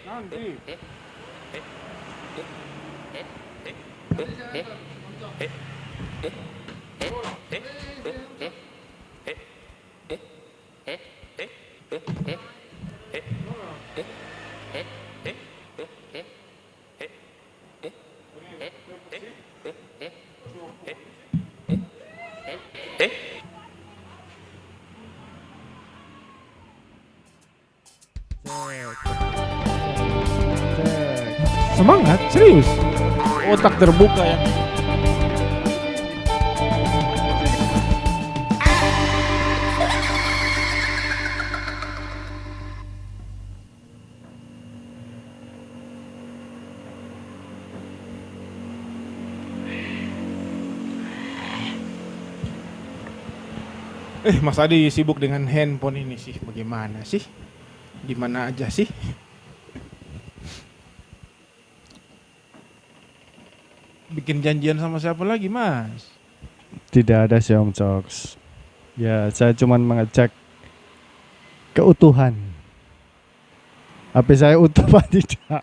Nanti. Semangat, serius. Otak terbuka ya. Mas Adi sibuk dengan handphone ini sih. Bagaimana sih? Di mana aja sih? Bikin janjian sama siapa lagi, Mas? Tidak ada sih Om Coks. Ya, saya cuma mengecek keutuhan. HP saya utuh apa tidak?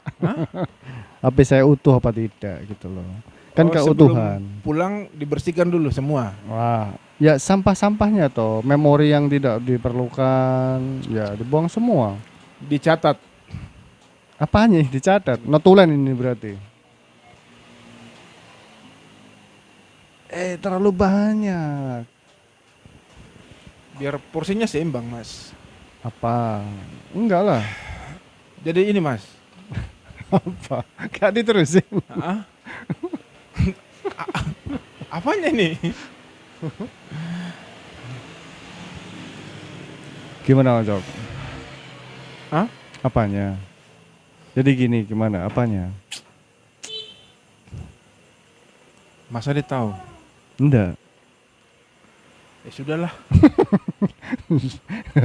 HP saya utuh apa tidak gitu loh. Kan keutuhan. Pulang dibersihkan dulu semua. Wah, ya sampah-sampahnya toh, memori yang tidak diperlukan, ya dibuang semua. Dicatat. Apanya dicatat? Notulen ini berarti. Terlalu banyak. Biar porsinya seimbang, Mas. Apa? Enggak lah. Jadi ini, Mas. Apa? Gak diterusin. Apanya nih? Gimana Om Cok? Hah? Apanya? Jadi gini, gimana? Apanya? Mas Adi tahu. Enggak. Ya sudahlah.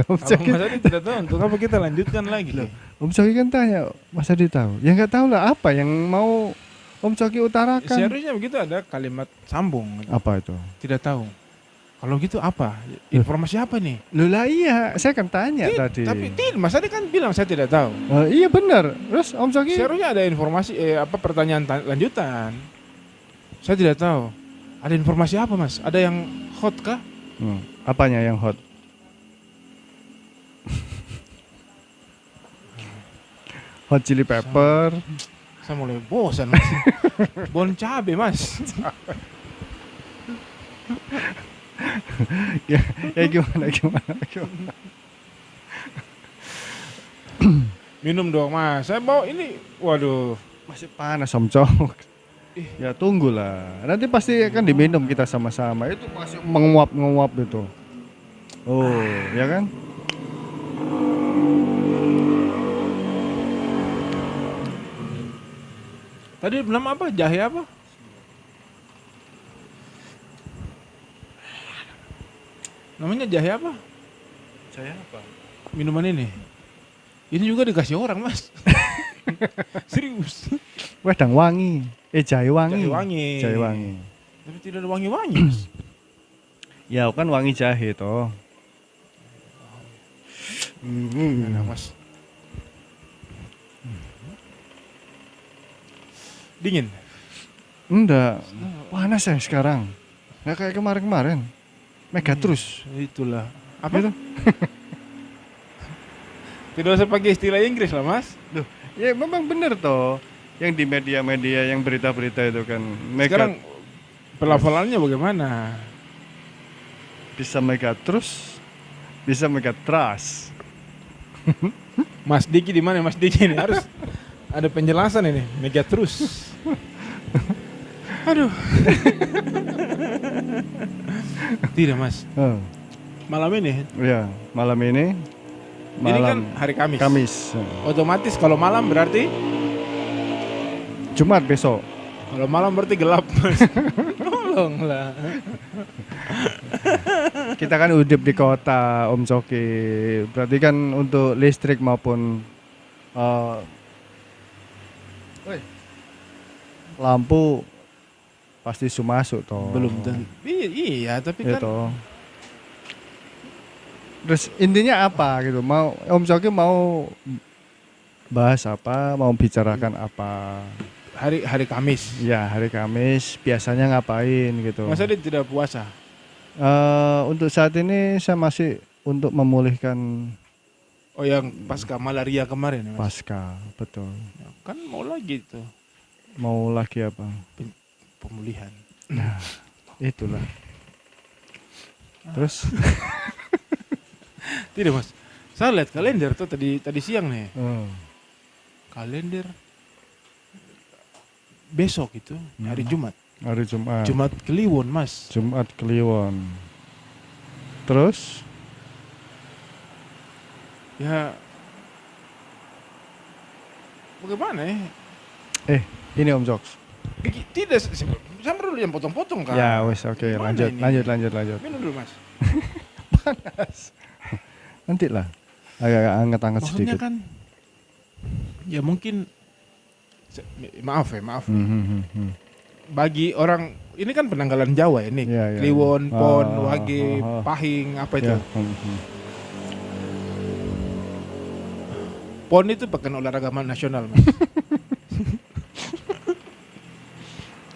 Om Kalau Coki, Mas Adi tidak tahu, untuk apa kita lanjutkan lagi? Om Coki kan tanya, Mas Adi tahu. Ya nggak tahu lah apa yang mau Om Coki utarakan. Seharusnya begitu ada kalimat sambung. Apa itu? Tidak tahu. Kalau gitu apa? Informasi apa nih? Loh lah iya, saya kan tanya tadi. Tapi Mas Adi kan bilang saya tidak tahu. Iya benar. Terus Om Coki? Seharusnya ada informasi pertanyaan lanjutan. Saya tidak tahu. Ada informasi apa, Mas? Ada yang hot kah? Apanya yang hot? Hot chili pepper. Saya mulai bosan, Mas. Bon cabe, Mas. ya gimana? Minum dong, Mas. Saya bawa ini. Waduh. Masih panas Om Cok. Ya tunggulah. Nanti pasti akan diminum kita sama-sama. Itu masih menguap itu. Oh, ya kan? Tadi nama apa? Jahe apa? Namanya jahe apa? Saya apa? Minuman ini. Ini juga dikasih orang, Mas. Serius. Wedang wangi. Jahe wangi. Jahe wangi. Tapi tidak ada wangi-wangi, Mas. Ya kan wangi jahe toh. Nah, Mas. Dingin. Enggak. Panas ya sekarang. Nggak kayak kemarin-kemarin. Mega terus. Itulah. Apa? Gitu. Tidak usah pakai istilah Inggris lah, Mas. Duh, ya memang benar toh. Yang di media-media yang berita-berita itu kan mega. Sekarang pelafalannya bagaimana? Bisa mega terus, bisa mega trust. Mas Diki di mana, Mas Diki ini? Harus ada penjelasan ini. Mega terus. Aduh. Tidak, Mas. Malam ini. Ya, malam ini. Ini kan hari Kamis. Kamis. Otomatis kalau malam berarti Jumat besok. Kalau malam berarti gelap, Mas. Tolonglah. Kita kan hidup di kota, Om Coki. Berarti kan untuk listrik maupun lampu pasti masuk toh. Belum tentu. Iya, tapi kan toh. Terus intinya apa gitu? Mau Om Coki mau bahas apa? Mau bicarakan apa? Hari Kamis. Ya, hari Kamis biasanya ngapain gitu. Masa dia tidak puasa? Untuk saat ini saya masih untuk memulihkan Oh, yang pasca malaria kemarin ya, Mas? pasca, betul. Kan mau lagi tuh Mau lagi apa? pemulihan. Nah, itulah. Terus Tidak, Mas. Saya lihat kalender tuh tadi siang nih. oh, Kalender besok itu hari Jumat. hari Jumat. Jumat Kliwon, Mas. Jumat Kliwon. Terus Ya, bagaimana ya? ini Om Joks. Tidak, saya dulu yang potong-potong kan. Ya, wes oke, Gimana lanjut, ini? lanjut. Minum dulu, Mas. Nanti lah. Agak anget-anget Maksudnya sedikit. kan, ya mungkin, maaf. Bagi orang, ini kan penanggalan Jawa ini. Ya. Kliwon, Pon, Wage, oh. Pahing, apa itu. Ya. Pon itu pekan olahraga nasional, Mas.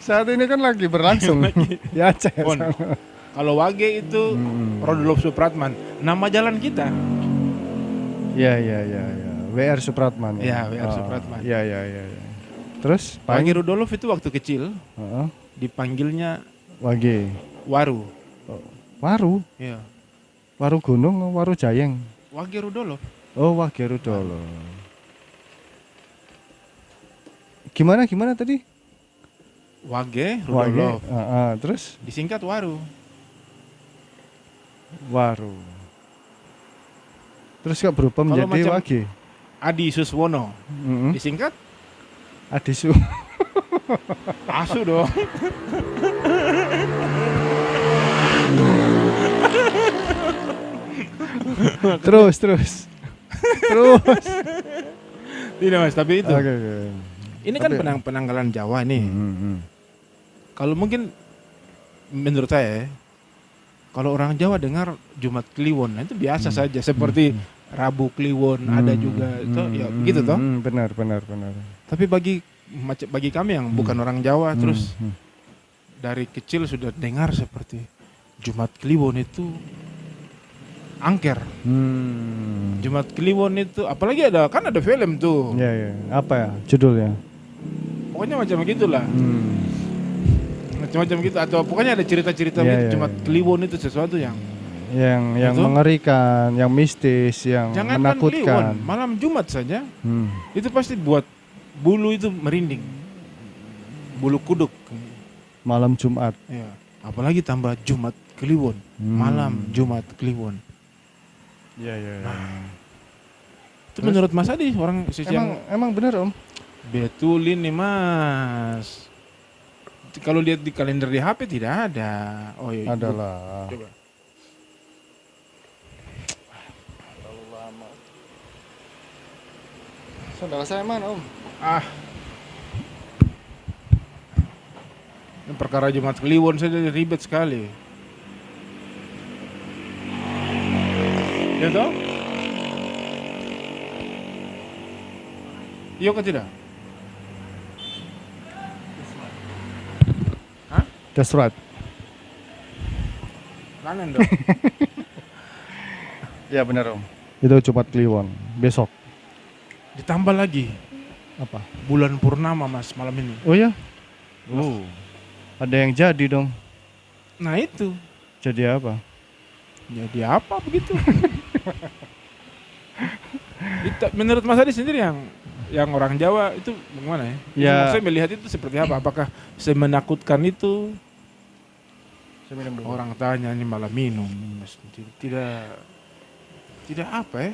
Saat ini kan lagi berlangsung. Ya, Aceh. Pon. Kalau Wage itu Rodolf Supratman, nama jalan kita. Ya. WR Supratman. Ya, WR Supratman. Ya. Terus Wage Rudolf itu waktu kecil Heeh. dipanggilnya Wage. Waru. Waru. Ya. Waru Gunung, Waru Jayeng. Wage Rudolf. Oh, Wage Rudolf. Gimana tadi? Wage Wage. Rudolf. Terus Disingkat Waru. Waru. Terus kok berubah Kalau menjadi macam- Wage. Adi Suswono. Disingkat Adisu. Asu dong. terus. Tidak, Mas, tapi itu. Oke. Ini kan Tapi- penanggalan Jawa nih. Kalau mungkin menurut saya ya, kalau orang Jawa dengar Jumat Kliwon, nah itu biasa saja, seperti Rabu Kliwon ada juga itu ya begitu toh. Benar. Tapi bagi kami yang bukan orang Jawa terus Hmm. dari kecil sudah dengar seperti Jumat Kliwon itu angker. Jumat Kliwon itu apalagi ada film tuh. Ya. Apa ya judulnya? Pokoknya macam gitulah. Macam-macam gitu atau pokoknya ada cerita-cerita Iya, gitu. iya, Jumat iya. Kliwon itu sesuatu yang Yang Itu? mengerikan, yang mistis, yang jangankan Kliwon, menakutkan. malam Jumat saja Hmm. itu pasti buat bulu itu merinding. Bulu kuduk. Malam Jumat. Ya, apalagi tambah Jumat Kliwon, malam Jumat Kliwon. Ya. Itu menurut Mas Adi orang yang Emang benar Om. betul ini Mas. Kalau lihat di kalender di HP tidak ada. Oh iya. Adalah. Coba. Saudara saya mana Om? Ini perkara Jumat Kliwon saja ribet sekali. Ya toh? Iya ke tidak? That's right. Kanan dong. Ya benar Om. Itu Jumat Kliwon. Besok. Ditambah lagi Apa? bulan purnama Mas malam ini. Oh ya? Ada yang jadi dong. Nah itu. Jadi apa? Jadi apa begitu? Menurut Mas Adi sendiri yang orang Jawa itu bagaimana ya? Ya. Maksudnya melihat itu seperti apa? Apakah semenakutkan itu? Saya minum dulu. Orang tanya ini malah minum. Mas. Tidak apa ya?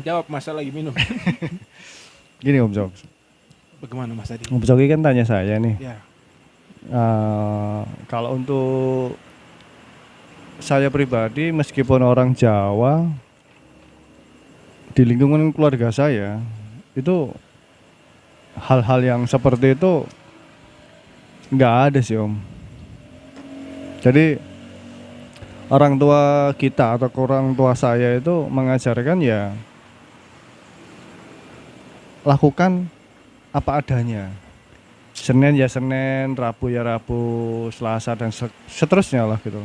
Jawab masa lagi minum. Gini Om Joks. Bagaimana Mas Adi? Om Joki kan tanya saya nih. Ya. Kalau untuk saya pribadi meskipun orang Jawa di lingkungan keluarga saya itu hal-hal yang seperti itu nggak ada sih Om. Jadi orang tua kita atau orang tua saya itu mengajarkan ya lakukan apa adanya. Senin ya Senin, Rabu ya Rabu, Selasa dan seterusnya lah gitu.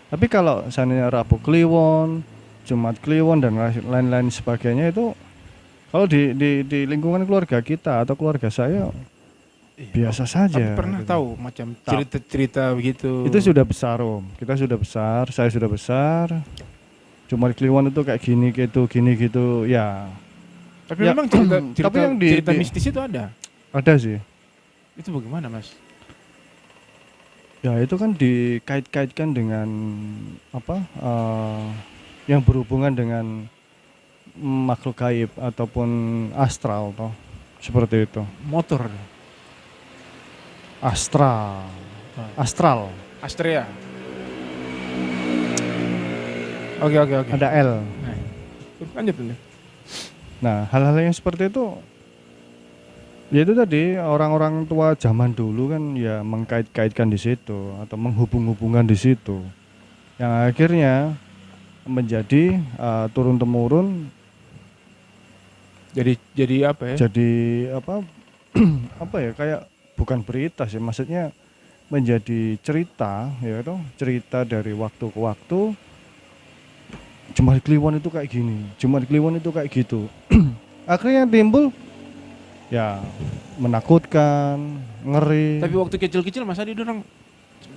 Tapi kalau seandainya Rabu Kliwon, Jumat Kliwon dan lain-lain sebagainya itu kalau di lingkungan keluarga kita atau keluarga saya Iya. biasa saja. Tapi pernah gitu. tahu macam cerita-cerita begitu. Itu sudah besar Om. Kita sudah besar, saya sudah besar. Jumat Kliwon itu kayak gini gitu ya. Tapi Ya, memang cerita tapi yang di- cerita di- mistis itu ada. Ada sih. Itu bagaimana, Mas? Ya itu kan dikait-kaitkan dengan apa yang berhubungan dengan makhluk gaib ataupun astral toh seperti itu. Motor, Astral Astrea. Oke. ada L. Nah, lanjut dulu. Nah hal-hal yang seperti itu ya itu tadi orang-orang tua zaman dulu kan ya mengkait-kaitkan di situ atau menghubung-hubungkan di situ yang akhirnya menjadi turun temurun Jadi apa ya? jadi apa apa ya kayak bukan berita sih maksudnya menjadi cerita ya toh cerita dari waktu ke waktu. Jumat Kliwon itu kayak gini, Jumat Kliwon itu kayak gitu. Akhirnya timbul ya menakutkan, ngeri. Tapi waktu kecil-kecil Mas Adi orang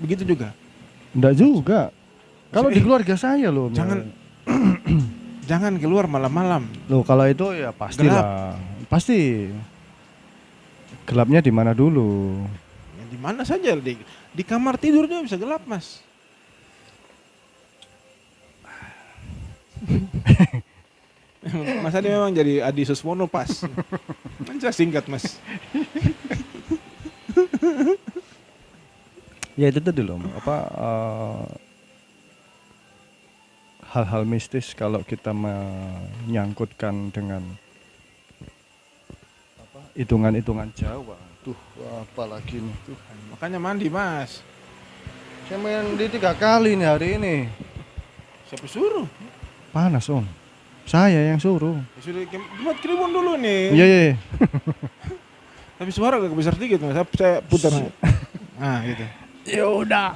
begitu juga. Enggak juga. Kalau di keluarga saya loh. Jangan keluar malam-malam. Loh kalau itu ya pastilah. Pasti. Gelapnya di mana dulu? Ya, di mana saja di kamar tidurnya bisa gelap, Mas. Mas Adi memang jadi Adi Suswono pas. Saya singkat, Mas. Ya itu tadi loh. Hal-hal mistis kalau kita menyangkutkan dengan hitungan-hitungan Jawa. Tuh apalagi nih. Makanya mandi, Mas. Saya mandi 3 kali nih hari ini. Siapa suruh? Panas Om. Saya yang suruh. Ya sudah Jumat Kliwon dulu nih. Iya. Tapi suara agak besar sedikit, Mas. Saya putar. Nah, gitu. Ya udah.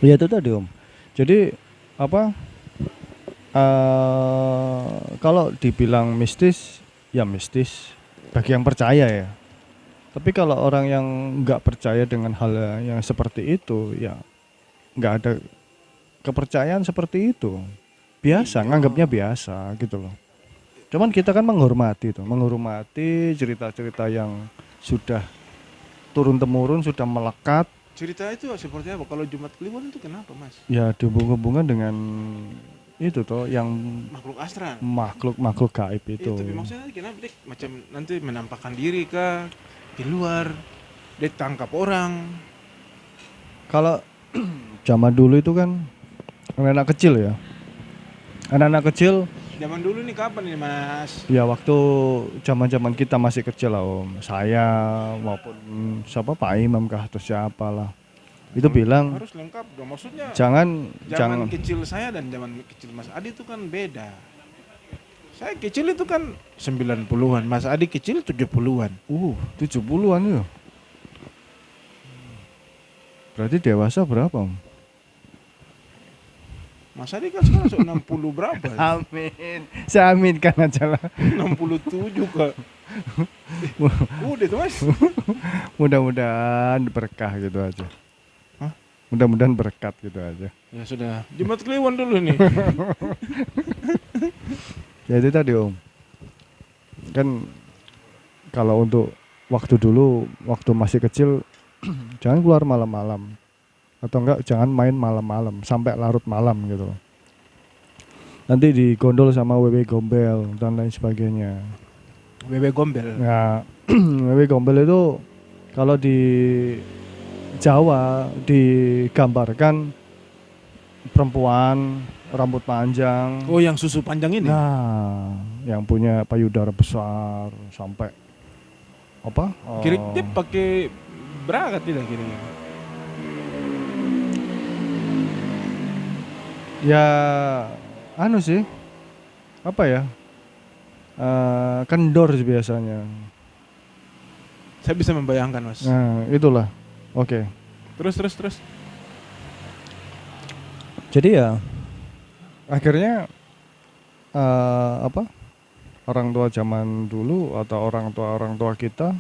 Ya itu tadi Om. Jadi apa? Kalau dibilang mistis, ya mistis bagi yang percaya ya. Tapi kalau orang yang nggak percaya dengan hal yang seperti itu, ya nggak ada kepercayaan seperti itu. Biasa, nganggapnya biasa gitu loh. Cuman kita kan menghormati cerita-cerita yang sudah turun temurun, sudah melekat. Cerita itu seperti apa? Kalau Jumat Kliwon itu kenapa, Mas? Ya dihubung-hubungkan dengan itu toh yang Makhluk astral. makhluk gaib itu. Tapi maksudnya kenapa dia macam nanti menampakkan diri kah di luar, dia tangkap orang. Kalau zaman dulu itu kan anak-anak kecil ya. Anak-anak kecil Zaman dulu nih kapan nih, Mas? ya waktu zaman-zaman kita masih kecil lah Om. Saya maupun siapa Pak Imam kah atau siapa lah. Itu bilang Harus lengkap dong. Maksudnya jangan zaman kecil saya dan zaman kecil Mas Adi itu kan beda. Saya kecil itu kan 90-an, Mas Adi kecil 70-an. 70-an ya. Berarti dewasa berapa Om? Mas Adi kan sekarang 60 berapa? Amin. Saya aminkan aja lah. 67 kak. Udah tuh Mas. Mudah-mudahan berkah gitu aja. Hah? Mudah-mudahan berkat gitu aja. Ya sudah, Jumat Kliwon dulu nih. Ya itu tadi Om. Kan kalau untuk waktu dulu, waktu masih kecil jangan keluar malam-malam. Atau enggak jangan main malam-malam sampai larut malam gitu. Nanti digondol sama wewe gombel dan lain sebagainya. Bebek gombel. Nah, wewe gombel itu kalau di Jawa digambarkan perempuan rambut panjang. Oh, yang susu panjang ini? Nah, yang punya payudara besar sampai apa? Kira dia pakai bra tidak kira-kira? Ya anu sih, apa ya? Kendor sih biasanya. Saya bisa membayangkan, Mas. Nah, itulah. Oke. Terus. Jadi ya akhirnya apa? Orang tua zaman dulu atau orang tua kita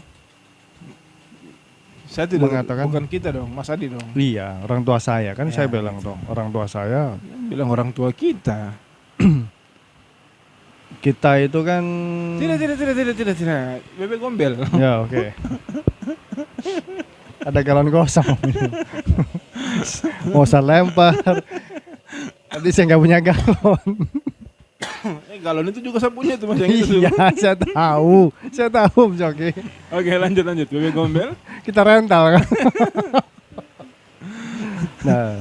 Saya tidak mengatakan, bukan kita dong, Mas Adi dong. iya, orang tua saya kan Ya, saya bilang gitu. dong, orang tua saya, Bilang orang tua kita. kita itu kan Tidak. Bebek gombel. ya oke. Ada galon kosong. Mau saya lempar. Nanti saya nggak punya galon. Galon itu juga saya punya tuh, Mas, yang itu. Iya, saya tahu Om Coki. Oke, lanjut. Bebek gombel. Kita rental kan. Nah,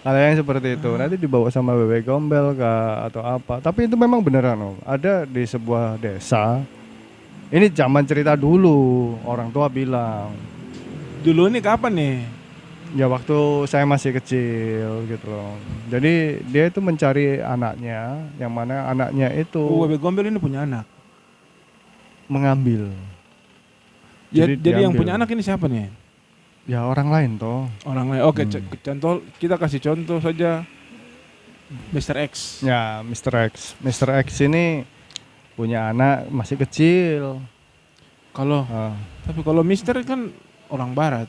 kalau yang seperti itu nanti dibawa sama bebek gombel kah atau apa. Tapi itu memang beneran Om. Ada di sebuah desa. Ini zaman cerita dulu, orang tua bilang. Dulu ini kapan nih? Ya waktu saya masih kecil gitu loh. Jadi dia itu mencari anaknya, yang mana anaknya itu Bebek gombel ini punya anak. mengambil. Ya, jadi yang diambil. punya anak ini siapa nih? Ya orang lain toh. Orang lain. Oke, contoh kita kasih contoh saja Mr. X. Ya Mr. X. Mr. X ini punya anak masih kecil. Kalau Ah. tapi kalau Mister kan orang barat.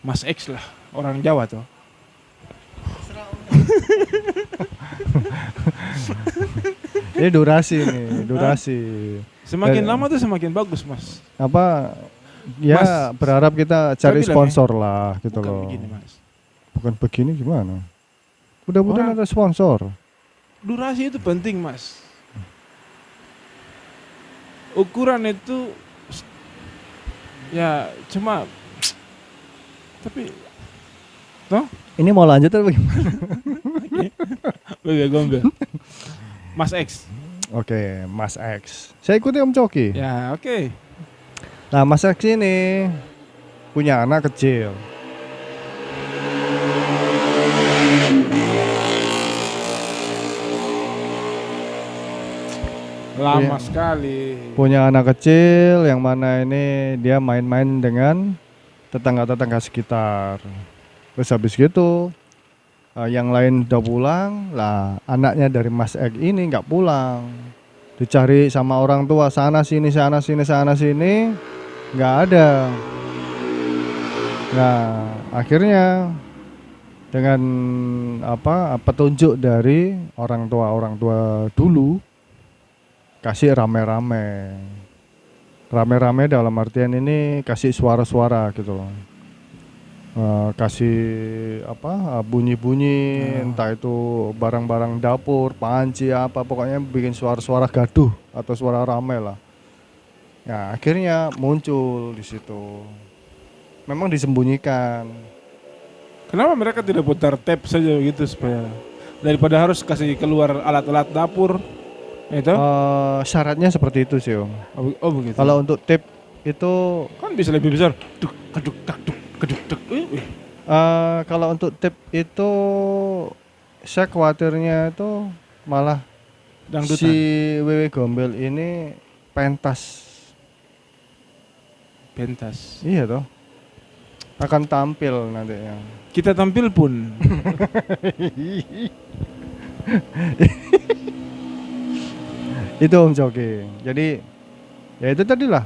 Mas X lah, orang Jawa tuh. Ini durasi nih, durasi. Semakin Eh. lama tuh semakin bagus, Mas. Apa? Ya Mas, berharap kita cari bilang sponsor lah gitu Bukan loh. begini, Mas. Bukan begini gimana? Mudah-mudahan Orang- ada sponsor. Durasi itu penting, Mas. Ukuran itu ya cuma tapi Ini mau lanjut atau bagaimana? bebek gombel. Mas X. Oke, Mas X. Saya ikuti Om Coki. Ya, oke. Nah, Mas X ini punya anak kecil. Lama Iya. sekali. Punya anak kecil yang mana ini dia main-main dengan tetangga-tetangga sekitar. Terus habis gitu yang lain udah pulang, lah anaknya dari Mas X ini nggak pulang. Dicari sama orang tua sana sini, nggak ada. Nah, akhirnya dengan petunjuk dari orang tua dulu kasih rame-rame dalam artian ini kasih suara-suara gitu loh. Kasih bunyi-bunyi, entah itu barang-barang dapur, panci apa, pokoknya bikin suara-suara gaduh atau suara rame lah. Ya akhirnya muncul di situ. Memang disembunyikan. Kenapa mereka tidak putar tape saja gitu supaya daripada harus kasih keluar alat-alat dapur? Itu? Syaratnya seperti itu sih Om. Oh begitu. Kalau untuk tip itu kan bisa lebih besar. Duk, kaduk, tak, duk, kaduk, tak. kalau untuk tip itu saya khawatirnya itu malah Dangdutan. si Wewe Gombel ini pentas. Iya toh. Akan tampil nantinya. Kita tampil pun. Itu Om Coki. Jadi ya itu tadilah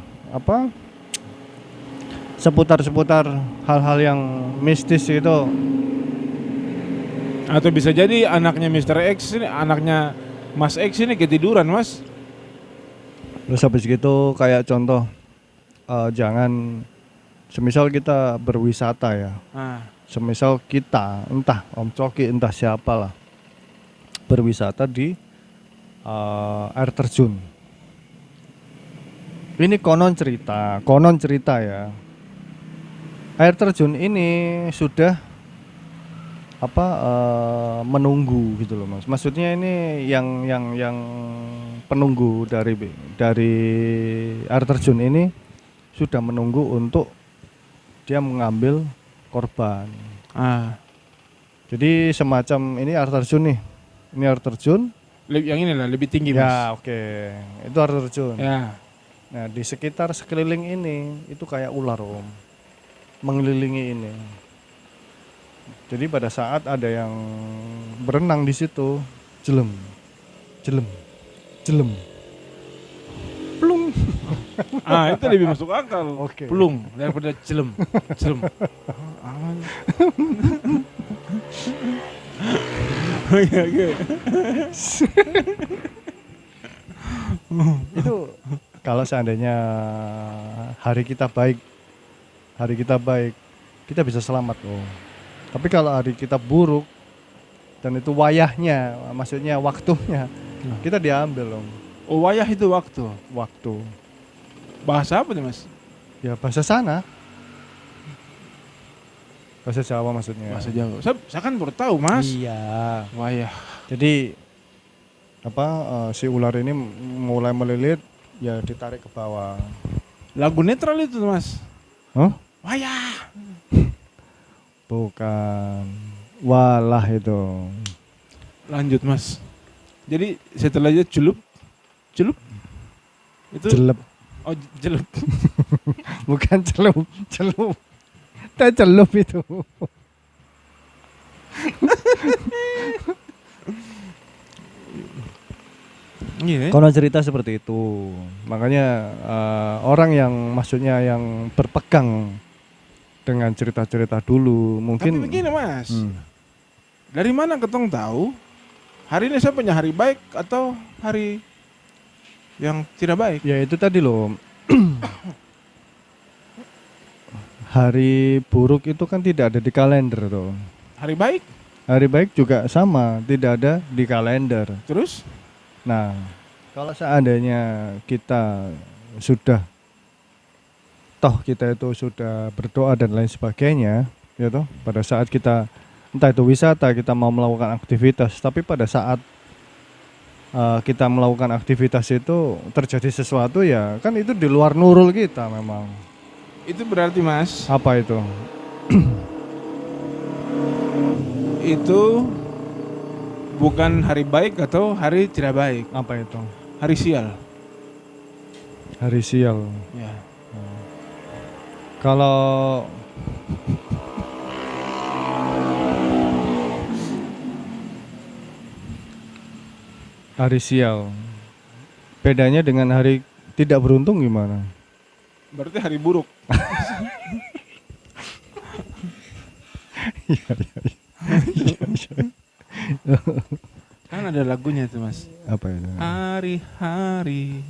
seputar hal-hal yang mistis itu. Atau bisa jadi anaknya Mr. X ini, anaknya Mas X ini ketiduran, Mas. Terus habis gitu kayak contoh jangan semisal kita berwisata ya. Semisal kita entah Om Coki entah siapalah berwisata di air terjun. Ini konon cerita ya. Air terjun ini sudah menunggu gitu loh Mas. Maksudnya ini yang penunggu dari air terjun ini sudah menunggu untuk dia mengambil korban. Jadi semacam ini air terjun nih. Ini air terjun. Yang ini lah lebih tinggi mas. Ya oke, itu air terjun. Ya. Nah di sekitar sekeliling ini itu kayak ular om, mengelilingi ini. Jadi pada saat ada yang berenang di situ, jelem, jelem, jelem, plung. Ah itu lebih masuk akal. Oke. Pelung daripada celem. Celem. Ah, oke. Itu kalau seandainya hari kita baik, kita bisa selamat loh. Tapi kalau hari kita buruk dan itu wayahnya, maksudnya waktunya, kita diambil loh. Oh wayah itu waktu. Waktu. Bahasa apa nih mas? Ya bahasa sana. Bahasa Jawa maksudnya. Bahasa Jawa. Saya kan baru tahu mas. Iya. Wayah. Jadi si ular ini mulai melilit, ya ditarik ke bawah. Lagu netral itu mas. Hah? Wayah. Bukan. Walah itu. Lanjut mas. Jadi setelah dia celup itu. Jelep. Oh celup. Bukan celup. Tak celup itu. Iya. Konon cerita seperti itu. Makanya orang yang maksudnya yang berpegang dengan cerita-cerita dulu mungkin. Tapi begini mas. Hmm. Dari mana ketong tahu hari ini saya punya hari baik atau hari yang tidak baik? Ya itu tadi loh. Hari buruk itu kan tidak ada di kalender tuh. Hari baik Hari baik juga sama, tidak ada di kalender. terus? Nah, kalau seandainya kita sudah kita itu sudah berdoa dan lain sebagainya, ya toh, pada saat kita entah itu wisata, kita mau melakukan aktivitas, tapi pada saat kita melakukan aktivitas itu terjadi sesuatu, ya kan itu di luar nurul kita memang. Itu berarti mas, Apa itu? itu bukan hari baik atau hari tidak baik, Apa itu? hari sial. Hari sial. Ya. Kalau hari sial, bedanya dengan hari tidak beruntung gimana? Berarti hari buruk. Kan ada lagunya itu mas. Apa itu? Hari-hari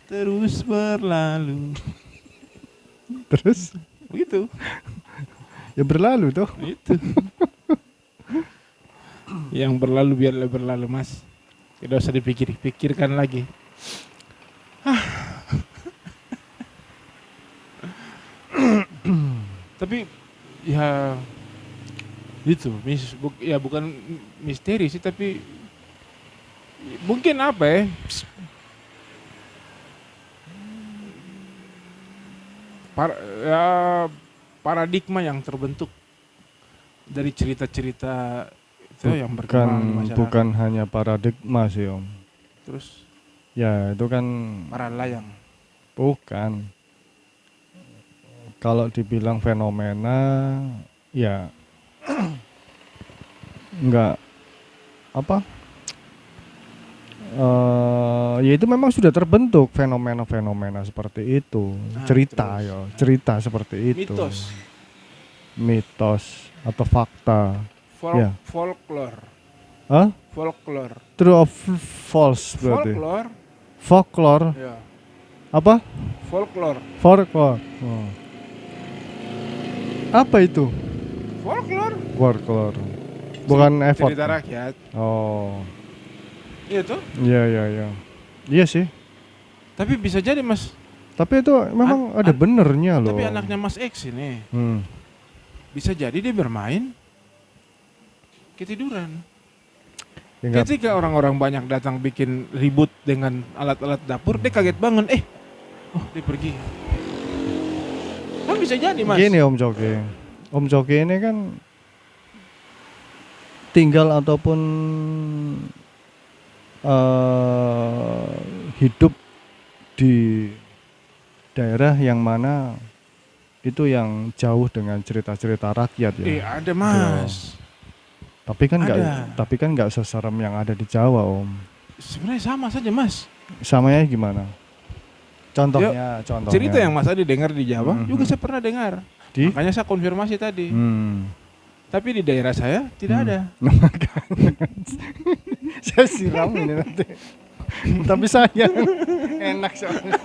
terus berlalu. Terus Begitu. ya berlalu tuh. Itu. Yang berlalu biarlah berlalu mas. Tidak usah dipikirkan lagi. Tapi ya itu ya bukan misteri sih, tapi mungkin apa ya, ya paradigma yang terbentuk dari cerita-cerita itu yang berkembang di masyarakat. Bukan hanya paradigma sih om. Terus Ya itu kan para layang. bukan. Kalau dibilang fenomena, ya enggak apa? Ya itu memang sudah terbentuk fenomena-fenomena seperti itu. Nah, Cerita terus. ya, cerita seperti itu. Mitos atau fakta. Ya. Folklore. Hah? Folklore. True of false berarti. Folklore. Folklore. Ya. Apa? Folklore. Folklore. Oh. Apa itu? Folklore. Folklore. Bukan effort. Cerita rakyat. Oh. Iya tuh. Iya iya iya. Iya sih. Tapi bisa jadi mas. Tapi itu memang ada benernya loh. Tapi anaknya Mas X ini Hmm. bisa jadi dia bermain ketiduran. Ya, enggak- Ketika orang-orang banyak datang bikin ribut dengan alat-alat dapur, dia kaget bangun. Oh dia pergi. Kan bisa jadi mas. Gini Om Coki. Om Coki ini kan tinggal ataupun hidup di daerah yang mana itu yang jauh dengan cerita-cerita rakyat ya. Ada Mas. Tapi kan Ada. nggak seserem yang ada di Jawa Om. Sebenarnya sama saja Mas. Samanya gimana? Contohnya. Cerita yang Mas Adi dengar di Jawa juga saya pernah dengar. Di? Makanya saya konfirmasi tadi. Tapi di daerah saya tidak ada. Saya siram ini nanti. Tapi sayang enak soalnya.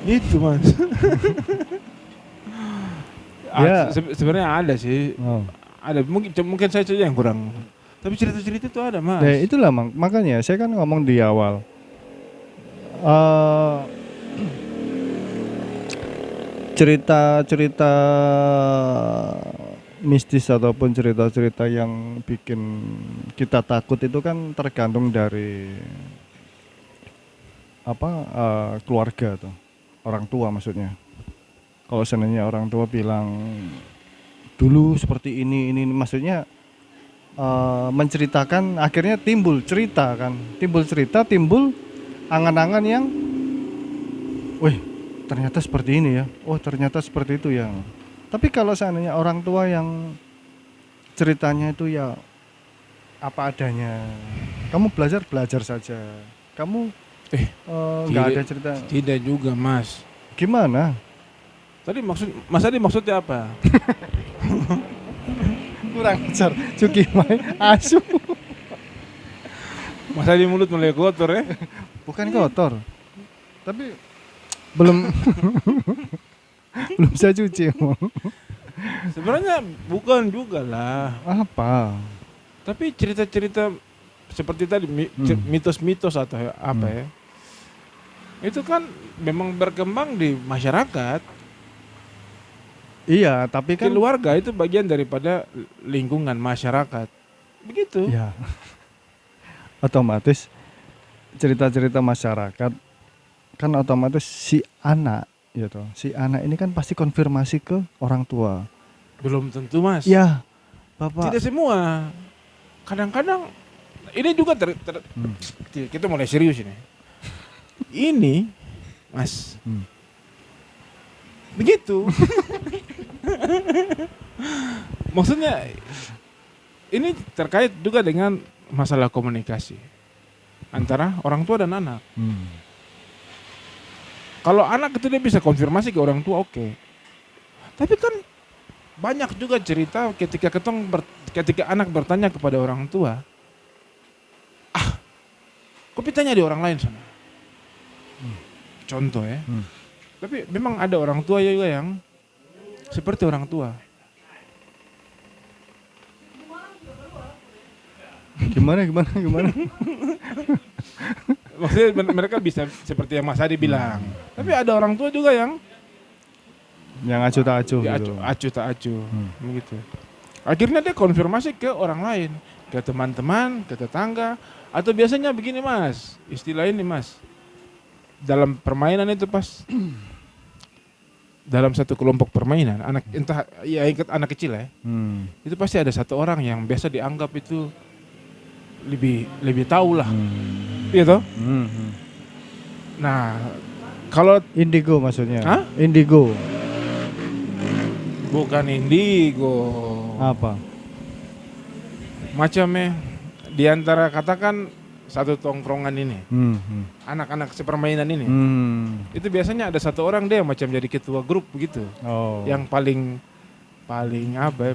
Gitu Mas. Ya. Sebenarnya ada sih. Oh. Ada mungkin saya saja yang kurang. Tapi cerita-cerita itu ada Mas. Ya itulah makanya saya kan ngomong di awal. Cerita-cerita mistis ataupun cerita-cerita yang bikin kita takut itu kan tergantung dari keluarga tuh, orang tua maksudnya. Kalau seandainya orang tua bilang dulu seperti ini maksudnya menceritakan, akhirnya timbul cerita, timbul angan-angan yang, wih ternyata seperti ini ya, oh ternyata seperti itu ya. Tapi kalau seandainya orang tua yang ceritanya itu ya apa adanya, kamu belajar saja, kamu nggak ada cerita. Tidak juga Mas. Gimana? Tadi Mas Adi maksudnya apa? Kurang ajar, cuki mai asu. Mas Adi mulut mulai kotor ya? Bukan kotor, tapi belum saya cuci. Sebenarnya bukan juga lah. Apa? Tapi cerita-cerita seperti tadi mitos-mitos atau apa ya? Itu kan memang berkembang di masyarakat. Iya, tapi kan keluarga itu bagian daripada lingkungan masyarakat. Begitu. Ya. Otomatis cerita-cerita masyarakat kan otomatis si anak gitu. Si anak ini kan pasti konfirmasi ke orang tua. Belum tentu Mas. Ya, Bapak. Tidak semua. Kadang-kadang ini juga kita mulai serius ini. Ini Mas. Begitu. Maksudnya ini terkait juga dengan masalah komunikasi antara orang tua dan anak. Kalau anak itu dia bisa konfirmasi ke orang tua, oke. Tapi kan banyak juga cerita ketika anak bertanya kepada orang tua, kok tanya di orang lain sana. Contoh ya. Tapi memang ada orang tua juga yang seperti orang tua. Gimana? Maksudnya mereka bisa seperti yang Mas Adi bilang. Tapi ada orang tua juga yang acuh tak acuh gitu. Acuh tak acuh. Begitu. Akhirnya dia konfirmasi ke orang lain, ke teman-teman, ke tetangga, atau biasanya begini Mas, istilah ini Mas. Dalam permainan itu pas dalam satu kelompok permainan, anak kecil ya. Itu pasti ada satu orang yang biasa dianggap itu lebih tahu lah. Iya toh? Nah, kalau indigo maksudnya. Hah? Indigo. Bukan indigo. Apa? Macamnya di antara katakan satu tongkrongan ini. Anak-anak sepermainan ini. Itu biasanya ada satu orang dia macam jadi ketua grup begitu. Yang paling apa ya?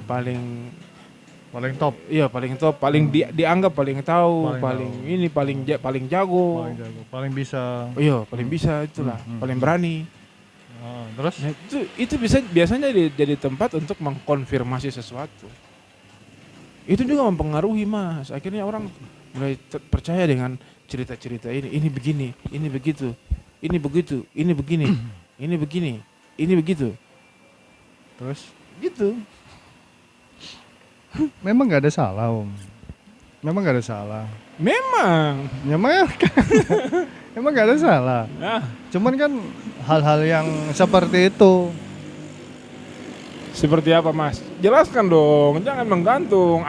Paling top. Iya, paling top, paling dianggap paling tahu, paling jago. Paling bisa. Iya, paling bisa itulah, paling berani. Terus? Nah, itu biasanya jadi tempat untuk mengkonfirmasi sesuatu. Itu juga mempengaruhi Mas. Akhirnya orang mulai percaya dengan cerita-cerita ini. Ini begini, ini begitu, ini begitu, ini begini, ini begini, ini begitu. Terus? Gitu. Memang nggak ada salah Om. Memang nggak ada salah. Memang nggak ada salah. Cuman kan hal-hal yang seperti itu Seperti apa Mas? Jelaskan dong, jangan menggantung.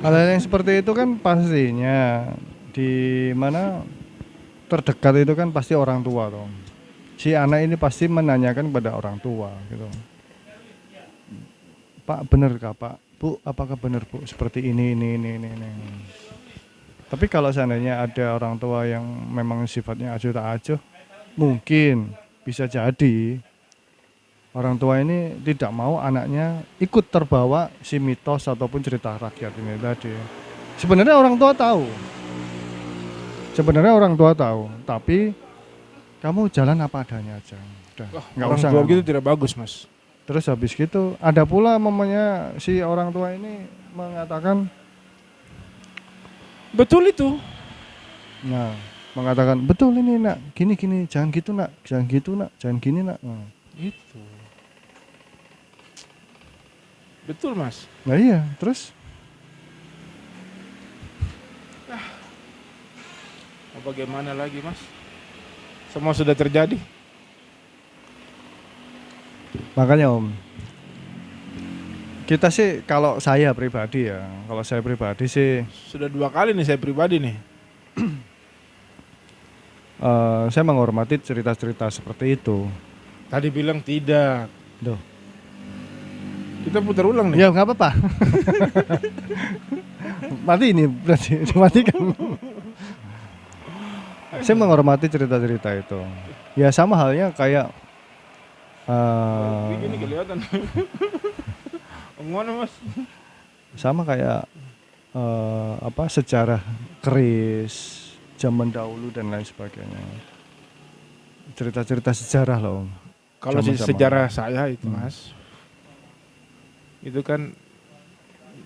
Hal yang seperti itu kan pastinya di mana terdekat itu kan pasti orang tua dong. Si anak ini pasti menanyakan kepada orang tua gitu. Pak, benar kah Pak? Bu, apakah benar Bu seperti ini. Tapi kalau seandainya ada orang tua yang memang sifatnya acuh tak acuh, mungkin bisa jadi orang tua ini tidak mau anaknya ikut terbawa si mitos ataupun cerita rakyat ini tadi. Sebenarnya orang tua tahu. Tapi kamu jalan apa adanya aja. Udah, nggak Orang usah tua ngomong. gitu tidak bagus Mas. Terus habis gitu ada pula momennya si orang tua ini mengatakan, Betul itu. nah, mengatakan betul ini nak, gini, jangan gitu nak, jangan gini nak. Itu. Betul Mas. Nah iya, terus Mau bagaimana lagi Mas? Semua sudah terjadi. makanya Om, kita sih kalau saya pribadi sih Sudah 2 kali nih saya pribadi nih. saya menghormati cerita-cerita seperti itu. Tadi bilang tidak. Duh. Kita putar ulang nih. Ya nggak apa-apa. Mati ini berarti dimatikan. Saya menghormati cerita-cerita itu. Ya sama halnya kayak Begini kelihatan. Mana Mas? sama kayak sejarah keris zaman dahulu dan lain sebagainya. Cerita-cerita sejarah loh. Kalau Sama-sama. sejarah saya itu Mas, itu kan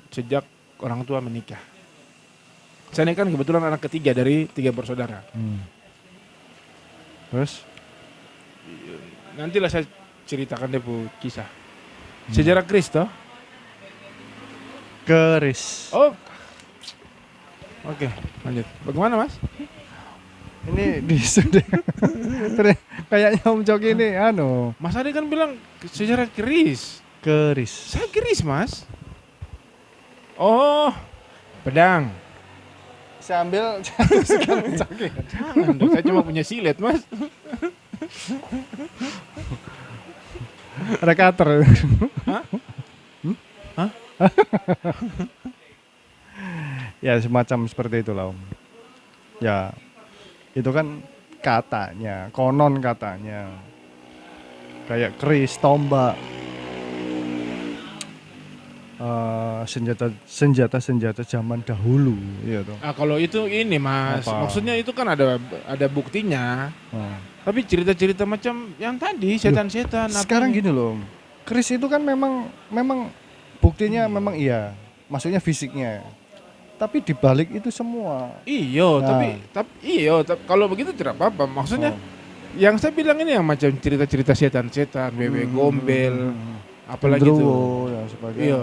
sejak orang tua menikah. Saya ini kan kebetulan anak ketiga dari 3 bersaudara. Terus Nantilah saya ceritakan deh bu kisah. Sejarah keris toh? keris. Oh, oke, lanjut. Bagaimana Mas? Ini sudah kayaknya Om Coki ini Mas Ade kan bilang sejarah keris. keris. Saya keris Mas. Oh, pedang. Sambil Jangan dong, saya cuma punya silet Mas. rekater. Hah? Hah? Ya semacam seperti itu lah Om. Ya itu kan katanya, konon katanya kayak keris, tombak, senjata zaman dahulu, ya toh. Ah kalau itu ini Mas, Apa? maksudnya itu kan ada buktinya. Oh. Tapi cerita-cerita macam yang tadi setan-setan. apa Sekarang ini? gini loh, Om. Keris itu kan memang buktinya memang iya, maksudnya fisiknya. Tapi dibalik itu semua. Iyo, Nah. tapi kalau begitu tidak apa-apa. Maksudnya Oh. yang saya bilang ini yang macam cerita-cerita setan-setan, wewe gombel, apalagi itu. Genderuwo dan sebagainya. Iya.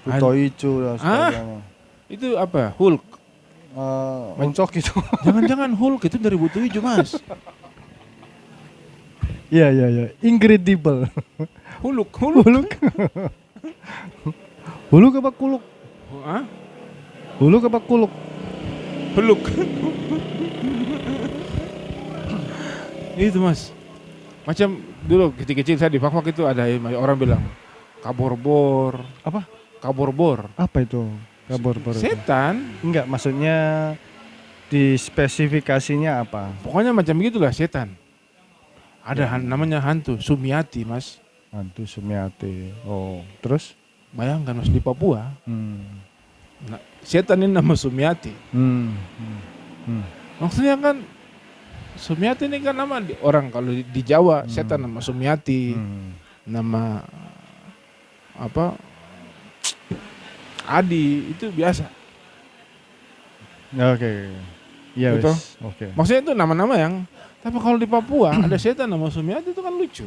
Buto ijo dan sebagainya. Itu apa? Hulk. Moncok gitu. Jangan-jangan Hulk itu dari Butuh Ijo, Mas. Iya. Incredible. Huluk. Huluk. Huluk apa kuluk? Hah? Huluk apa kuluk? Huluk. Itu Mas. Macam dulu kecil-kecil saya di Fakfak itu ada orang bilang kaborbor. Apa? Kaborbor. Apa itu? Kabor-bor itu? Setan. Enggak, maksudnya di spesifikasinya apa? Pokoknya macam begitulah setan. Ada namanya hantu Sumiati, Mas. Hantu Sumiati. Oh, terus? Bayangkan Mas di Papua. Hmm. Nah, setan ini nama Sumiati. Maksudnya kan Sumiati ini kan nama orang kalau di Jawa setan nama Sumiati, nama apa Adi itu biasa. Oke. Iya Betul. wis. Oke. Maksudnya itu nama-nama yang tapi kalau di Papua ada setan nama Sumiati itu kan lucu.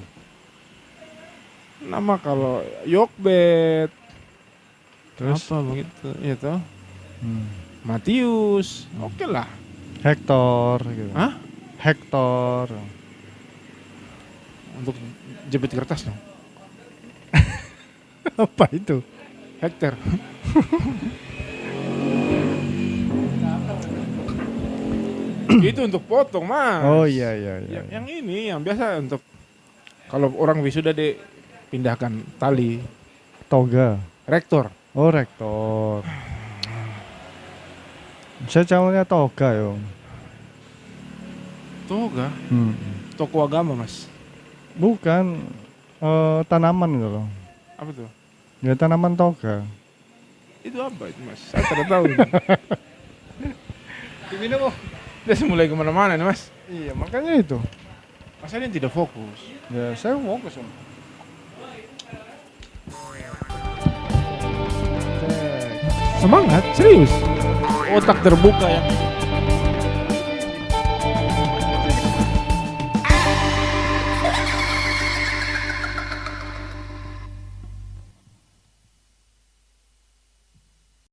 Nama kalau Yokbet Terus apa begitu itu Matius, oke lah. Hector gitu. Hah? Hector. Untuk jepit kertas dong. Apa itu? Hektar. Itu untuk potong, Mas. Oh iya iya iya. Yang ini yang biasa untuk kalau orang wisuda dipindahkan tali Toga. rektor. Oh rektor. Saya calonnya toga yo. Toga, Hmm. toko agama, Mas. Bukan tanaman gitu loh. Apa tuh? Ya tanaman toga. Itu apa itu, Mas? Saya tidak tahu. Gimana kok? Dia mulai kemana-mana nih, Mas. Iya makanya itu. Masa dia tidak fokus? Ya saya fokus om. Semangat, serius. Otak terbuka yang